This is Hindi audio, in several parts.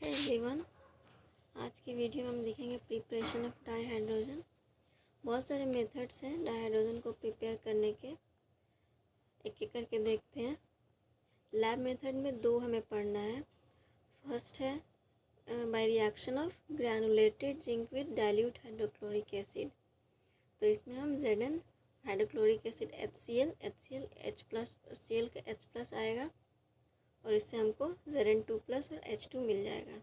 हे एवरीवन, आज की वीडियो में हम देखेंगे प्रिपरेशन ऑफ डाईहाइड्रोजन। बहुत सारे मेथड्स हैं डाईहाइड्रोजन को प्रिपेयर करने के, एक एक करके देखते हैं। लैब मेथड में दो हमें पढ़ना है। फर्स्ट है by reaction of granulated zinc with dilute hydrochloric acid. तो इसमें हम Zn hydrochloric acid HCl H+ Cl का H+ आएगा और इससे हमको Zn2+ और H2 मिल जाएगा।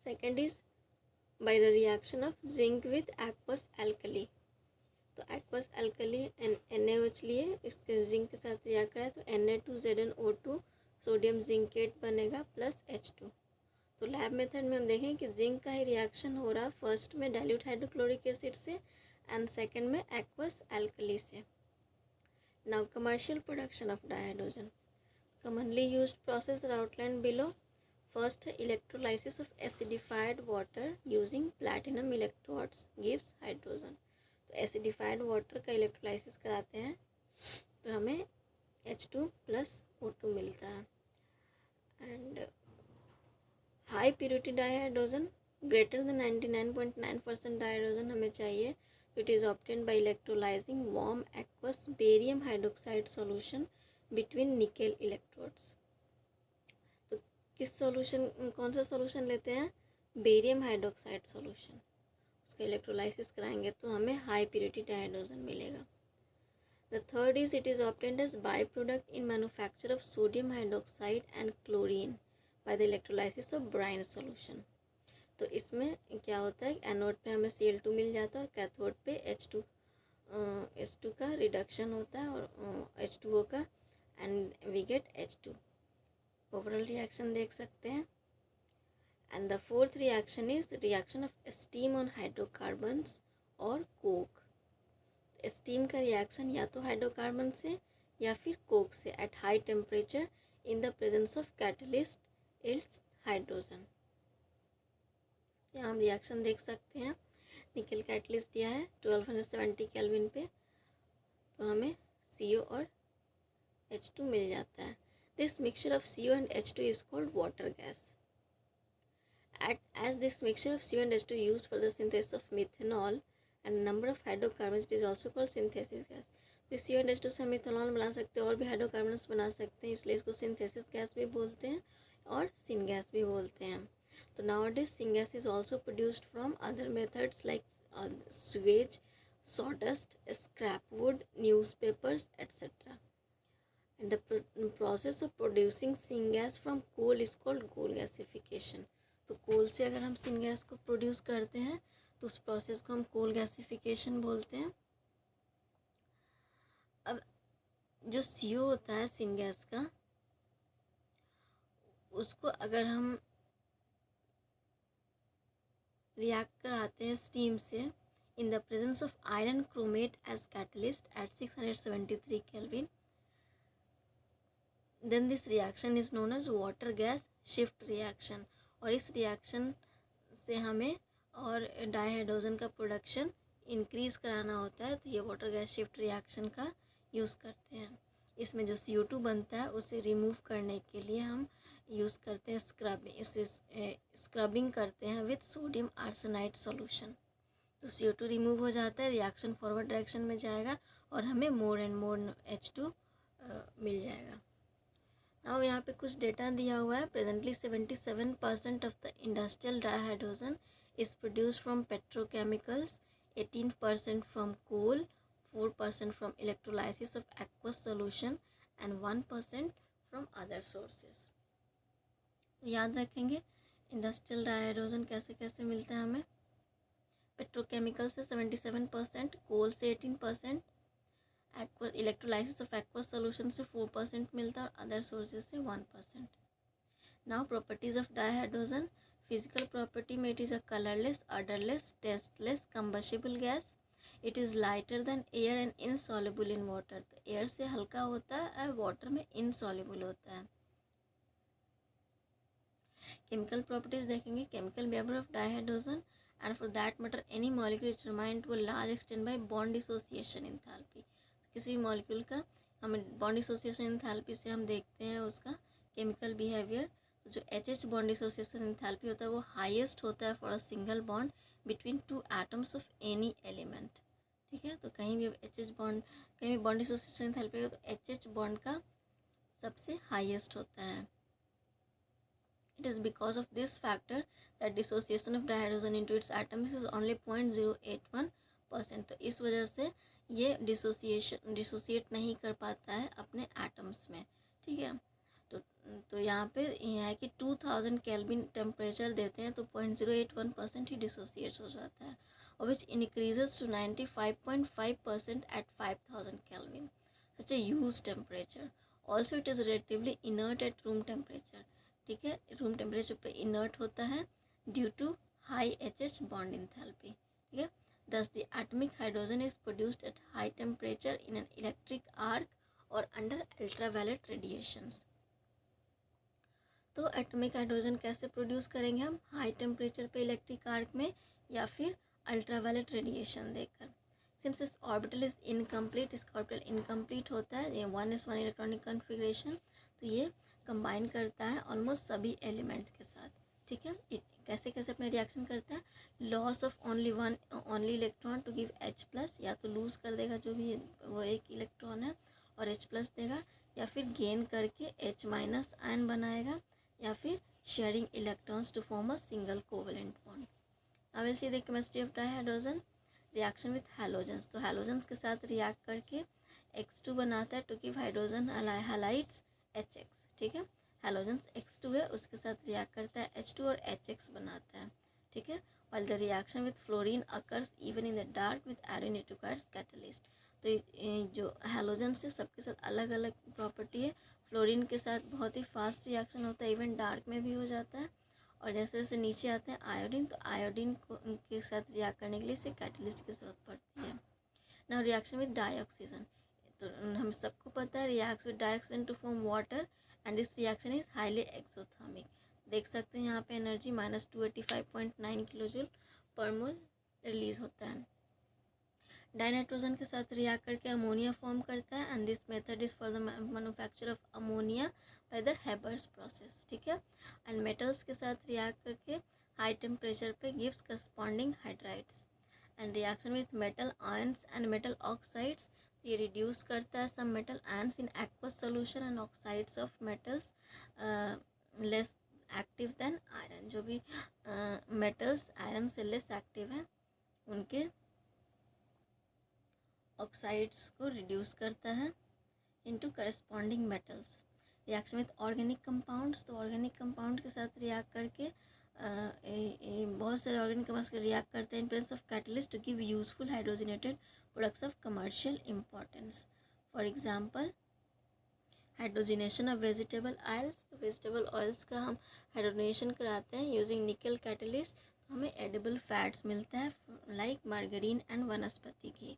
Second is by the reaction of zinc with aqueous alkali। तो aqueous alkali NaOH लिए इसके जिंक के साथ रिएक्ट करें तो Na2ZnO2 सोडियम जिंकेट बनेगा प्लस H2। तो लैब मेथड में हम देखें कि जिंक का ही रिएक्शन हो रहा है फर्स्ट में डाइल्यूट हाइड्रोक्लोरिक एसिड से एंड सेकेंड में aqueous alkali से। Now commercial production of dihydrogen. commonly used process are outlined below। First, electrolysis of acidified water using platinum electrodes gives hydrogen। तो acidified water का electrolysis कराते हैं तो हमें H2+O2 मिलता है। And high purity dihydrogen greater than 99.9% dihydrogen हमें चाहिए। तो it is obtained by electrolyzing warm aqueous barium hydroxide solution between nickel electrodes। किस सॉल्यूशन, कौन सा सॉल्यूशन लेते हैं? Barium hydroxide solution. उसका इलेक्ट्रोलाइसिस कराएंगे तो हमें हाई प्योरिटी डाइहाइड्रोजन मिलेगा। The third is it is obtained as by product in manufacture of sodium hydroxide and chlorine by the electrolysis of brine solution. तो इसमें क्या होता है, एनोड पे हमें Cl2 मिल जाता है और कैथोड पे H2 का रिडक्शन होता है और H2O का and we get H2। Overall reaction देख सकते हैं। And the fourth reaction is reaction of steam on hydrocarbons और कोक। स्टीम का रिएक्शन या तो हाइड्रोकार्बन से या फिर कोक से at high temperature in the presence of catalyst it's hydrogen. यहाँ हम रिएक्शन देख सकते हैं। निकल कैटलिस्ट दिया है 1270 केल्विन पे, तो हमें CO और H2 मिल जाता है। This mixture of CO and H2 is called water gas। As this mixture of CO and H2 used for the synthesis of methanol and number of hydrocarbons, it is also called synthesis gas। तो CO and H2 से हम इथेनॉल बना सकते हैं और भी हाइड्रोकार्बन्स बना सकते हैं, इसलिए इसको सिंथेसिस गैस भी बोलते हैं और सिन गैस भी बोलते हैं। तो nowadays syngas is also produced from other methods like sewage, sawdust, scrap wood, newspapers, etc। And the process of producing syngas from coal is called coal gasification। तो कोल से अगर हम syngas को प्रोड्यूस करते हैं तो उस प्रोसेस को हम कोल गैसिफिकेशन बोलते हैं। अब जो CO होता है syngas का, उसको अगर हम रिएक्ट कराते हैं स्टीम से in the presence of iron chromate as catalyst at 673 kelvin, then this reaction is known as water gas shift reaction. और इस रिएक्शन से हमें और डाईहाइड्रोजन का प्रोडक्शन इंक्रीज कराना होता है, तो ये वाटर गैस शिफ्ट रिएक्शन का यूज़ करते हैं। इसमें जो CO2 बनता है उसे रिमूव करने के लिए हम यूज़ करते हैं स्क्रबिंग। इसे स्क्रबिंग करते हैं विथ सोडियम आर्सेनाइड सॉल्यूशन। तो CO2 रिमूव हो जाता है, रिएक्शन फॉरवर्ड डायरेक्शन में जाएगा और हमें मोर एंड मोर H2 मिल जाएगा। नाउ यहाँ पे कुछ डेटा दिया हुआ है। Presently 77% of the industrial dihydrogen is produced from petrochemicals, 18% from coal, 4% from electrolysis of aqueous solution and 1% from other sources. याद रखेंगे इंडस्ट्रियल डाईहाइड्रोजन कैसे कैसे मिलता है हमें। पेट्रोकेमिकल से 77%, कोल से 18%, इलेक्ट्रोलाइसिस ऑफ एक्वस सॉल्यूशन से 4% मिलता है और अदर सोर्सेज से 1%। Now properties of dihydrogen. Physical property में it is a colourless, odourless, tasteless, combustible gas. It is lighter than air and insoluble in water. तो एयर से हल्का होता है और वाटर में इनसॉल्युबल होता है। केमिकल प्रॉपर्टीज देखेंगे। Chemical behaviour of dihydrogen and for that matter any molecule determined to a large extent by bond dissociation enthalpy. किसी भी मॉलिक्यूल का हम बॉन्ड डिसोसिएशन एंथैल्पी से हम देखते हैं उसका केमिकल बिहेवियर। तो जो एच बॉन्ड डिसोसिएशन एंथैल्पी होता है वो हाईएस्ट होता है for a single bond between two atoms of any element. ठीक है, तो कहीं भी बॉन्ड डिसोसिएशन एंथैल्पी तो एच बॉन्ड का सबसे हाईएस्ट होता है। It is because of this factor that dissociation of dihydrogen into its atoms is only 0.081%। तो इस वजह से ये डिसोसिएट नहीं कर पाता है अपने एटम्स में। ठीक है, तो यहाँ पे यह है कि 2000 केल्विन टेम्परेचर देते हैं तो 0.081% ही डिसोसिएट हो जाता है, और which increases to 95.5% at 5000 kelvin, such a huge temperature. Also it is relatively inert at room temperature. ठीक है, रूम टेम्परेचर पे इनर्ट होता है due to high H bond enthalpy. ठीक है, thus the atomic hydrogen is produced at high temperature in an electric arc or under ultraviolet radiations। तो एटॉमिक हाइड्रोजन कैसे प्रोड्यूस करेंगे हम? हाई टेम्परेचर पे इलेक्ट्रिक आर्क में या फिर अल्ट्रावायलेट रेडिएशन देकर। सिंस इस ऑर्बिटल इज इनकम्प्लीट, इसका ऑर्बिटल इनकम्प्लीट होता है, ये 1s1 इलेक्ट्रॉनिक कॉन्फ़िगरेशन, तो ये कंबाइन करता है ऑलमोस्ट सभी एलिमेंट के साथ। ठीक है, कैसे कैसे अपने रिएक्शन करता है? Loss of only electron to give H+, या तो लूज़ कर देगा जो भी वो एक इलेक्ट्रॉन है और H+ देगा, या फिर गेन करके H- आयन बनाएगा, या फिर sharing electrons to form a single covalent bond. I will see the chemistry of dihydrogen. Reaction with halogens, तो हैलोजेंस के साथ रिएक्ट करके X2 बनाता है to give hydrogen halides HX। ठीक है, हैलोजेंस X2 है, उसके साथ रिएक्ट करता है H2 और HX बनाता है। ठीक है, while the reaction with fluorine occurs even in the dark with iodine it requires catalyst। तो जो हैलोजन से सबके साथ अलग अलग प्रॉपर्टी है। फ्लोरीन के साथ बहुत ही फास्ट रिएक्शन होता है, इवन डार्क में भी हो जाता है, और जैसे जैसे नीचे आते हैं आयोडीन, तो आयोडीन को के साथ रिएक्ट करने के लिए इसे कैटलिस्ट की जरूरत पड़ती है। नाउ रिएक्शन विद डाइऑक्सीजन, तो हम सबको पता है reacts with dioxygen to form water and this reaction is highly exothermic. देख सकते हैं यहाँ पे एनर्जी -285.9 किलोजूल पर मोल रिलीज होता है। डाइनाइट्रोजन के साथ रिएक्ट करके अमोनिया फॉर्म करता है, and this method is for the manufacture of ammonia by the Haber's process. ठीक है, एंड मेटल्स के साथ रिएक्ट करके हाई टेम्परेचर पे gives corresponding hydrides. And reaction with metal ions and metal oxides, ये रिड्यूस करता है some metal ions in aqueous solution and oxides of metals less active than iron. जो भी मेटल्स आयरन से लेस एक्टिव हैं उनके ऑक्साइड्स को रिड्यूस करता है into corresponding metals. Reaction with organic compounds, तो ऑर्गेनिक कंपाउंड के साथ रिएक्ट करके बहुत सारे ऑर्गेनिक कंपाउंड्स रिएक्ट करते हैं in presence of catalyst to give useful hydrogenated products of commercial importance. For example hydrogenation of vegetable oils, तो वेजिटेबल ऑयल्स का हम हाइड्रोजनेशन कराते हैं यूजिंग निकल कैटलिस्ट, तो हमें एडिबल फैट्स मिलता है लाइक मार्गरीन एंड वनस्पति घी।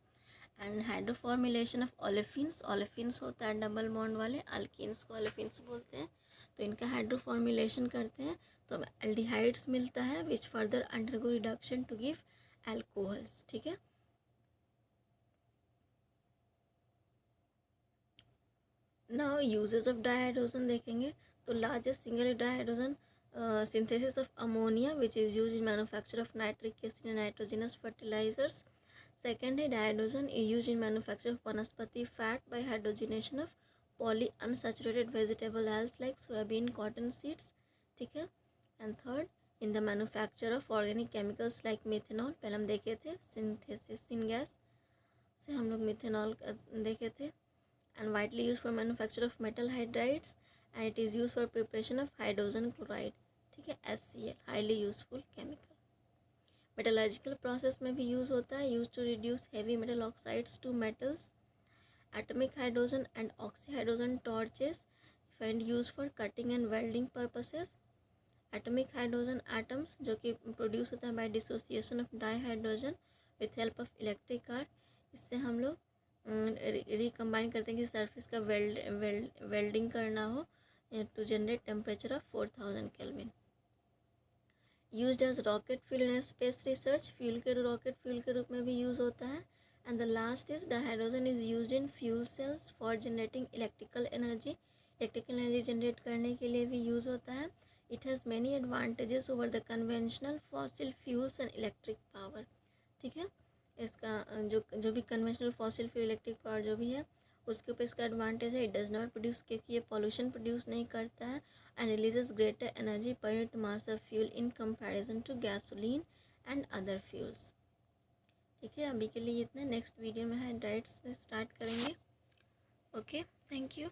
एंड हाइड्रोफॉर्मुलेशन ऑफ ओलेफिन्स, ओलेफिन्स होता है डबल बॉन्ड वाले, अल्किन्स को ओलेफिन्स बोलते हैं, तो इनका हाइड्रोफॉर्मुलेशन करते हैं तो हमें एल्डिहाइड्स मिलता है which further undergo reduction to give alcohols. ठीक है, नाउ यूजेस ऑफ डाइहाइड्रोजन देखेंगे, तो largest single dihydrogen synthesis of ammonia which is used in manufacture of nitric acid and nitrogenous fertilizers। Second है dihydrogen used in manufacture of वनस्पति fat by hydrogenation of polyunsaturated vegetable oils like soybean, cotton seeds। ठीक है, and third in the manufacture of organic chemicals like methanol, पहले हम देखे थे सिंथेसिस सिनगैस से हम लोग मिथेनॉल देखे थे, and widely use for manufacture of metal hydrides and it is use for preparation of hydrogen chloride. ठीक है, HCl highly useful chemical. Metallurgical process में भी यूज़ होता है, use to reduce heavy metal oxides to metals. Atomic hydrogen and oxyhydrogen torches find use for cutting and welding purposes. Atomic hydrogen atoms जो कि प्रोड्यूस होता है by dissociation of dihydrogen with help of electric arc, इससे हम लोग रिकम्बाइन करते हैं कि सरफेस का वेल्डिंग करना हो to generate temperature of 4000 kelvin. Used as rocket fuel in space research, fuel के रॉकेट फ्यूल के रूप में भी यूज़ होता है। And the last is dihydrogen is used in fuel cells for generating electrical energy. Electrical energy generate करने के लिए भी यूज़ होता है। It has many advantages over the conventional fossil fuels and electric power. ठीक है, इसका जो भी conventional fossil fuel electric power जो भी है उसके ऊपर इसका एडवांटेज है, इट डज़ नॉट प्रोड्यूस, क्योंकि ये पॉल्यूशन प्रोड्यूस नहीं करता है, and releases greater energy per unit mass of fuel in comparison to gasoline and other fuels. ठीक है, अभी के लिए इतना, नेक्स्ट वीडियो में हाइड्राइड्स स्टार्ट करेंगे। Okay, thank you.